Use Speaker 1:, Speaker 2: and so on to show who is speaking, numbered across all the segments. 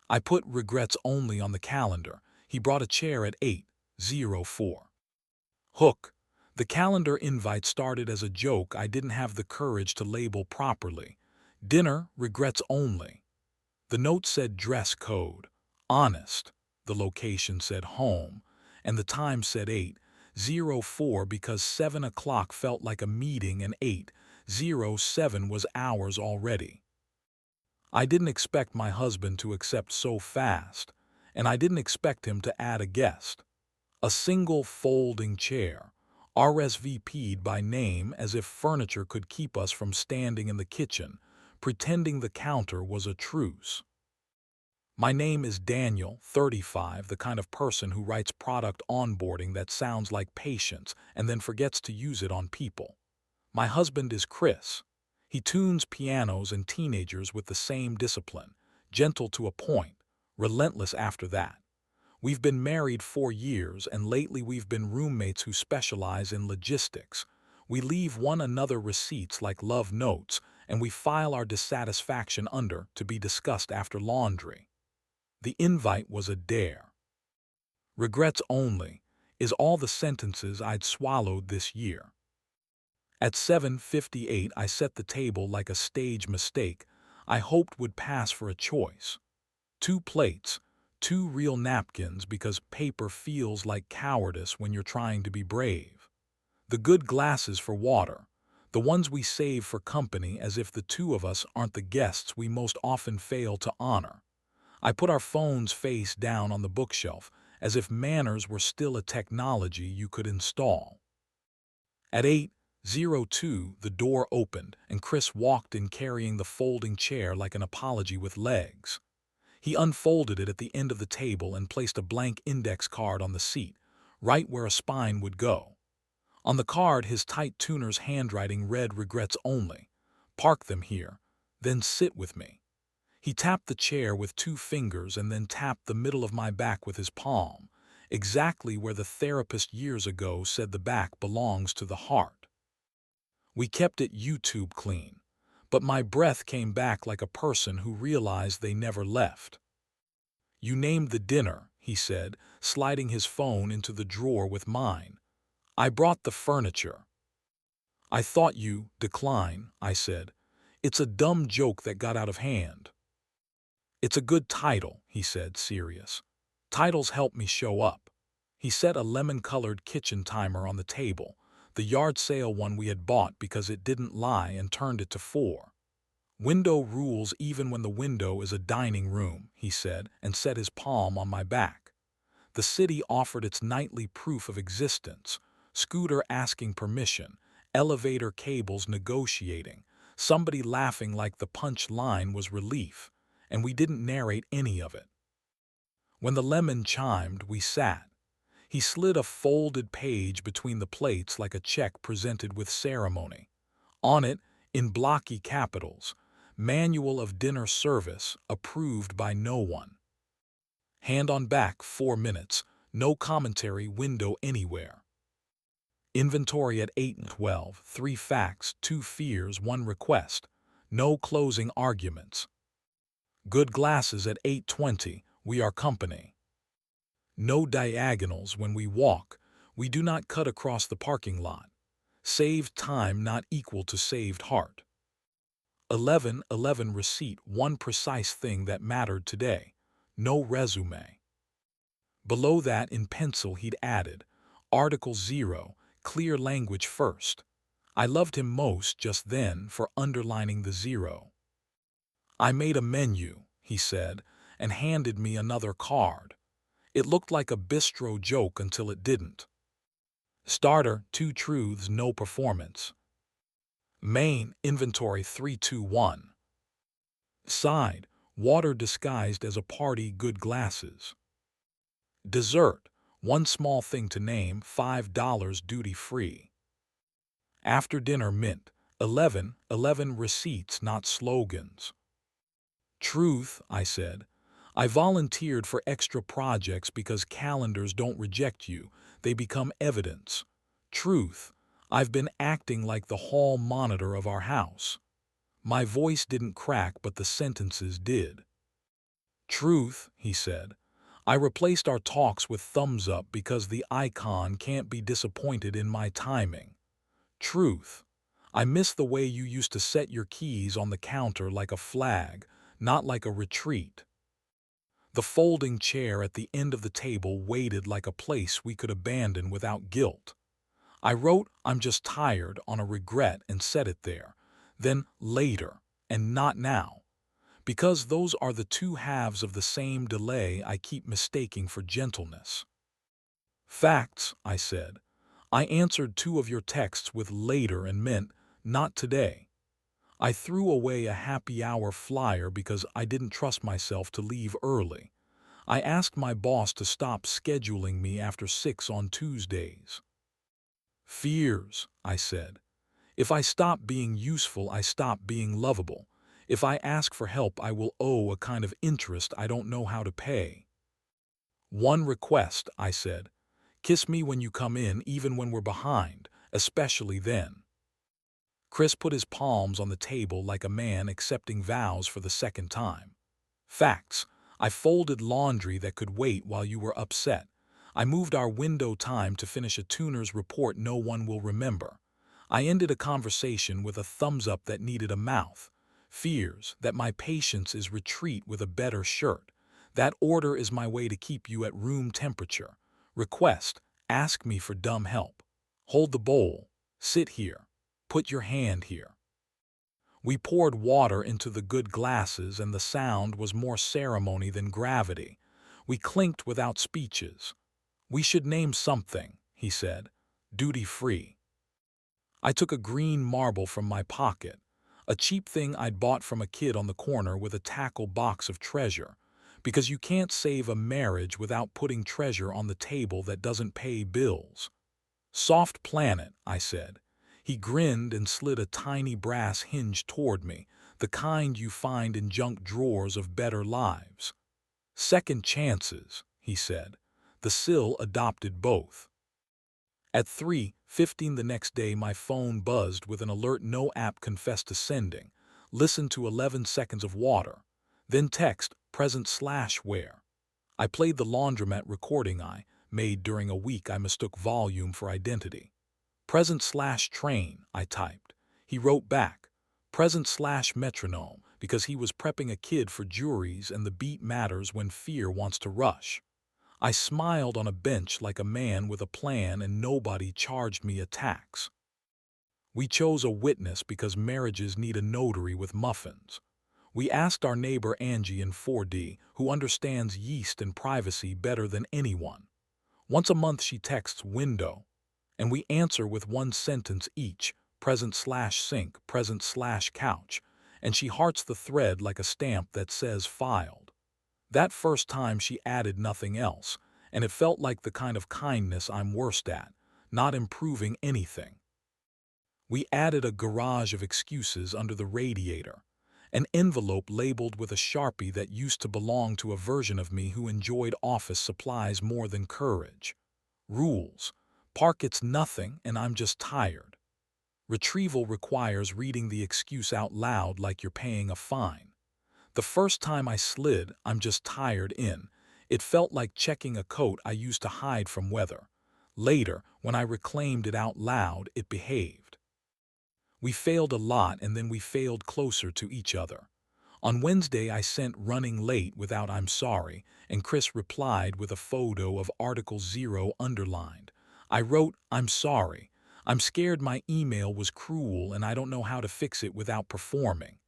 Speaker 1: I put regrets only on the calendar. He brought a chair at 8:04. Hook. The calendar invite started as a joke I didn't have the courage to label properly. Dinner, regrets only. The note said dress code, honest. The location said home, and the time said 8:04 because 7 o'clock felt like a meeting and 8:07 was hours already. I didn't expect my husband to accept so fast, and I didn't expect him to add a guest. A single folding chair, RSVP'd by name as if furniture could keep us from standing in the kitchen, pretending the counter was a truce. My name is Daniel, 35, the kind of person who writes product onboarding that sounds like patience and then forgets to use it on people. My husband is Chris. He tunes pianos and teenagers with the same discipline, gentle to a point, relentless after that. We've been married 4 years, and lately we've been roommates who specialize in logistics. We leave one another receipts like love notes, and we file our dissatisfaction under to be discussed after laundry. The invite was a dare. Regrets only is all the sentences I'd swallowed this year. At 7:58 I set the table like a stage mistake I hoped would pass for a choice. 2 plates, 2 real napkins because paper feels like cowardice when you're trying to be brave. The good glasses for water, the ones we save for company as if the two of us aren't the guests we most often fail to honor. I put our phones face down on the bookshelf as if manners were still a technology you could install. At 8:02 the door opened and Chris walked in carrying the folding chair like an apology with legs. He unfolded it at the end of the table and placed a blank index card on the seat, right where a spine would go. On the card, his tight tuner's handwriting read regrets only. Park them here, then sit with me. He tapped the chair with 2 fingers and then tapped the middle of my back with his palm, exactly where the therapist years ago said the back belongs to the heart. We kept it YouTube clean, but my breath came back like a person who realized they never left. You named the dinner, he said, sliding his phone into the drawer with mine. I brought the furniture. I thought you decline, I said. It's a dumb joke that got out of hand. It's a good title, he said, serious. Titles help me show up. He set a lemon-colored kitchen timer on the table, the yard sale one we had bought because it didn't lie, and turned it to 4. Window rules even when the window is a dining room, he said, and set his palm on my back. The city offered its nightly proof of existence, scooter asking permission, elevator cables negotiating, somebody laughing like the punch line was relief, and we didn't narrate any of it. When the lemon chimed, we sat. He slid a folded page between the plates like a check presented with ceremony. On it, in blocky capitals, Manual of Dinner Service, approved by no one. Hand on back, 4 minutes, no commentary window anywhere. Inventory at 8:12, 3 facts, 2 fears, 1 request, no closing arguments. Good glasses at 8:20, we are company. No diagonals when we walk, we do not cut across the parking lot. Saved time not equal to saved heart. 11:11 receipt, 1 precise thing that mattered today. No resume. Below that in pencil he'd added, Article 0, clear language first. I loved him most just then for underlining the 0. I made a menu, he said, and handed me another card. It looked like a bistro joke until it didn't. Starter, 2 truths, no performance. Main, inventory 321. Side, water disguised as a party, good glasses. Dessert, 1 small thing to name, $5 duty-free. After dinner mint, 11:11 receipts, not slogans. Truth, I said. I volunteered for extra projects because calendars don't reject you, they become evidence. Truth, I've been acting like the hall monitor of our house. My voice didn't crack, but the sentences did. Truth, he said. I replaced our talks with thumbs up because the icon can't be disappointed in my timing. Truth. I miss the way you used to set your keys on the counter like a flag, not like a retreat. The folding chair at the end of the table waited like a place we could abandon without guilt. I wrote, "I'm just tired" on a regret and set it there. Then later, and not now. Because those are the two halves of the same delay I keep mistaking for gentleness. Facts, I said. I answered two of your texts with later and meant not today. I threw away a happy hour flyer because I didn't trust myself to leave early. I asked my boss to stop scheduling me after 6 on Tuesdays. Fears, I said. If I stop being useful, I stop being lovable. If I ask for help, I will owe a kind of interest I don't know how to pay. One request, I said. Kiss me when you come in, even when we're behind, especially then. Chris put his palms on the table like a man accepting vows for the second time. Facts. I folded laundry that could wait while you were upset. I moved our window time to finish a tuner's report no one will remember. I ended a conversation with a thumbs up that needed a mouth. Fears that my patience is retreat with a better shirt. That order is my way to keep you at room temperature. Request, ask me for dumb help. Hold the bowl. Sit here. Put your hand here. We poured water into the good glasses, and the sound was more ceremony than gravity. We clinked without speeches. We should name something, he said. Duty-free. I took a green marble from my pocket, a cheap thing I'd bought from a kid on the corner with a tackle box of treasure, because you can't save a marriage without putting treasure on the table that doesn't pay bills. Soft planet, I said. He grinned and slid a tiny brass hinge toward me, the kind you find in junk drawers of better lives. Second chances, he said. The sill adopted both. At 3:15 the next day, my phone buzzed with an alert no app confessed to sending. Listen to 11 seconds of water. Then text, present/where. I played the laundromat recording I made during a week I mistook volume for identity. Present/train, I typed. He wrote back, present/metronome, because he was prepping a kid for juries and the beat matters when fear wants to rush. I smiled on a bench like a man with a plan, and nobody charged me a tax. We chose a witness because marriages need a notary with muffins. We asked our neighbor Angie in 4D, who understands yeast and privacy better than anyone. Once a month she texts window, and we answer with one sentence each, present/sink, present/couch, and she hearts the thread like a stamp that says filed. That first time she added nothing else, and it felt like the kind of kindness I'm worst at, not improving anything. We added a garage of excuses under the radiator, an envelope labeled with a Sharpie that used to belong to a version of me who enjoyed office supplies more than courage. Rules. Park it's nothing and I'm just tired. Retrieval requires reading the excuse out loud like you're paying a fine. The first time I slid "I'm just tired" in, it felt like checking a coat I used to hide from weather. Later, when I reclaimed it out loud, it behaved. We failed a lot, and then we failed closer to each other. On Wednesday I sent "running late" without "I'm sorry," and Chris replied with a photo of Article 0 underlined. I wrote, "I'm sorry. I'm scared my email was cruel and I don't know how to fix it without performing."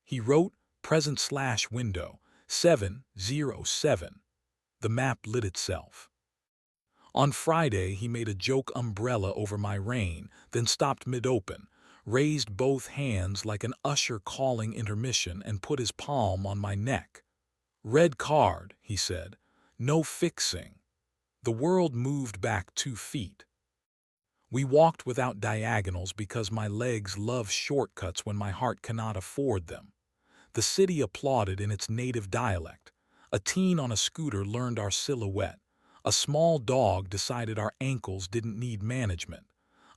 Speaker 1: He wrote, present/window, 707. The map lit itself. On Friday he made a joke umbrella over my rain, then stopped mid-open, raised both hands like an usher calling intermission, and put his palm on my neck. "Red card," he said. "No fixing." The world moved back 2 feet. We walked without diagonals because my legs love shortcuts when my heart cannot afford them. The city applauded in its native dialect. A teen on a scooter learned our silhouette. A small dog decided our ankles didn't need management.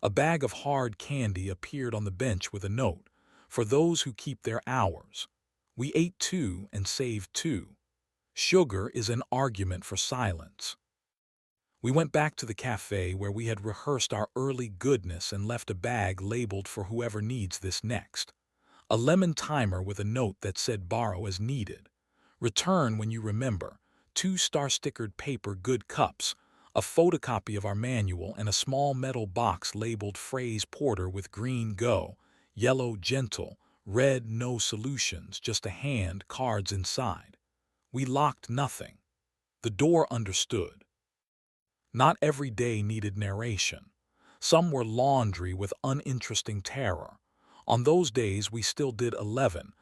Speaker 1: A bag of hard candy appeared on the bench with a note, "For those who keep their hours." We ate 2 and saved 2. Sugar is an argument for silence. We went back to the cafe where we had rehearsed our early goodness and left a bag labeled for whoever needs this next. A lemon timer with a note that said borrow as needed. Return when you remember. 2 star-stickered paper good cups, a photocopy of our manual, and a small metal box labeled phrase porter with green go, yellow gentle, red no solutions, just a hand, cards inside. We locked nothing. The door understood. Not every day needed narration. Some were laundry with uninteresting terror. On those days we still did 11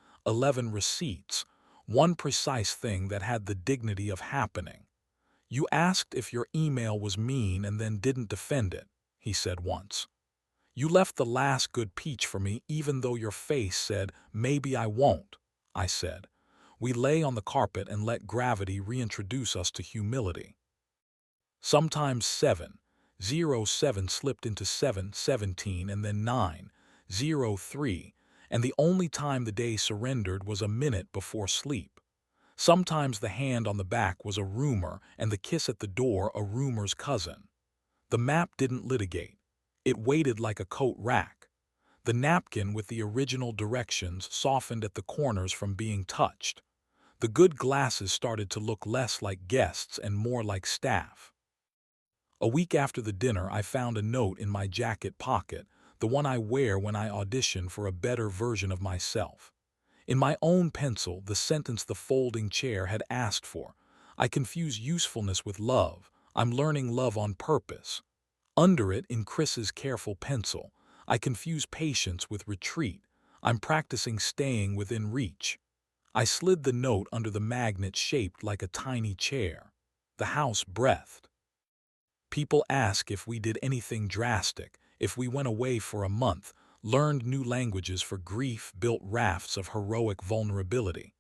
Speaker 1: receipts, one precise thing that had the dignity of happening. You asked if your email was mean and then didn't defend it, he said once. You left the last good peach for me even though your face said, maybe I won't, I said. We lay on the carpet and let gravity reintroduce us to humility. Sometimes 7:07 slipped into 7:17 and then 9:03, and the only time the day surrendered was a minute before sleep. Sometimes the hand on the back was a rumor and the kiss at the door a rumor's cousin. The map didn't litigate. It waited like a coat rack. The napkin with the original directions softened at the corners from being touched. The good glasses started to look less like guests and more like staff. A week after the dinner, I found a note in my jacket pocket, the one I wear when I audition for a better version of myself. In my own pencil, the sentence the folding chair had asked for. I confuse usefulness with love. I'm learning love on purpose. Under it, in Chris's careful pencil, I confuse patience with retreat. I'm practicing staying within reach. I slid the note under the magnet shaped like a tiny chair. The house breathed. People ask if we did anything drastic, if we went away for a month, learned new languages for grief, built rafts of heroic vulnerability.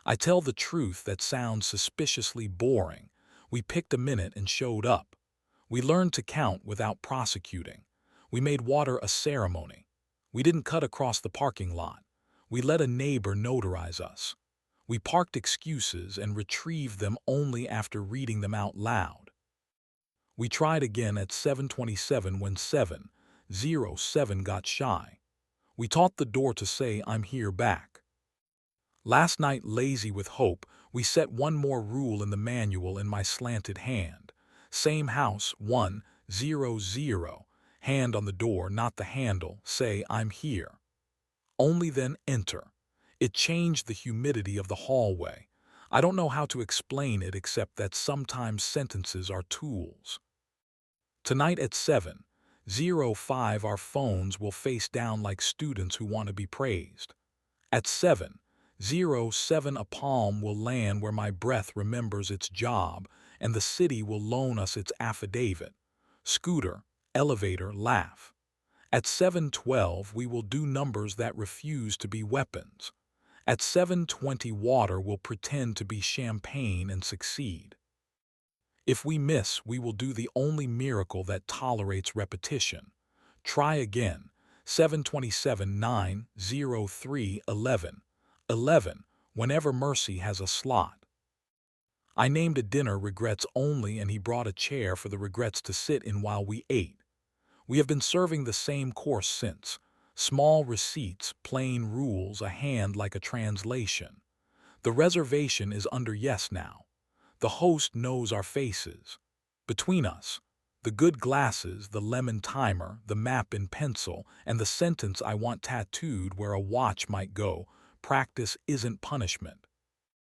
Speaker 1: I tell the truth that sounds suspiciously boring. We picked a minute and showed up. We learned to count without prosecuting. We made water a ceremony. We didn't cut across the parking lot. We let a neighbor notarize us. We parked excuses and retrieved them only after reading them out loud. We tried again at 7:27 when 7:07 got shy. We taught the door to say, I'm here back. Last night, lazy with hope, we set one more rule in the manual in my slanted hand. Same house, 1:00. Hand on the door, not the handle. Say, I'm here. Only then enter. It changed the humidity of the hallway. I don't know how to explain it except that sometimes sentences are tools. Tonight at 7:05 our phones will face down like students who want to be praised. At 7:07 a palm will land where my breath remembers its job and the city will loan us its affidavit. Scooter, elevator, laugh. At 7:12 we will do numbers that refuse to be weapons. At 7:20 water will pretend to be champagne and succeed. If we miss, we will do the only miracle that tolerates repetition. Try again. 7:27, 9:03, 11, whenever Mercy has a slot. I named a dinner regrets only and he brought a chair for the regrets to sit in while we ate. We have been serving the same course since. Small receipts, plain rules, a hand like a translation. The reservation is under yes now. The host knows our faces. Between us, the good glasses, the lemon timer, the map in pencil, and the sentence I want tattooed where a watch might go, practice isn't punishment.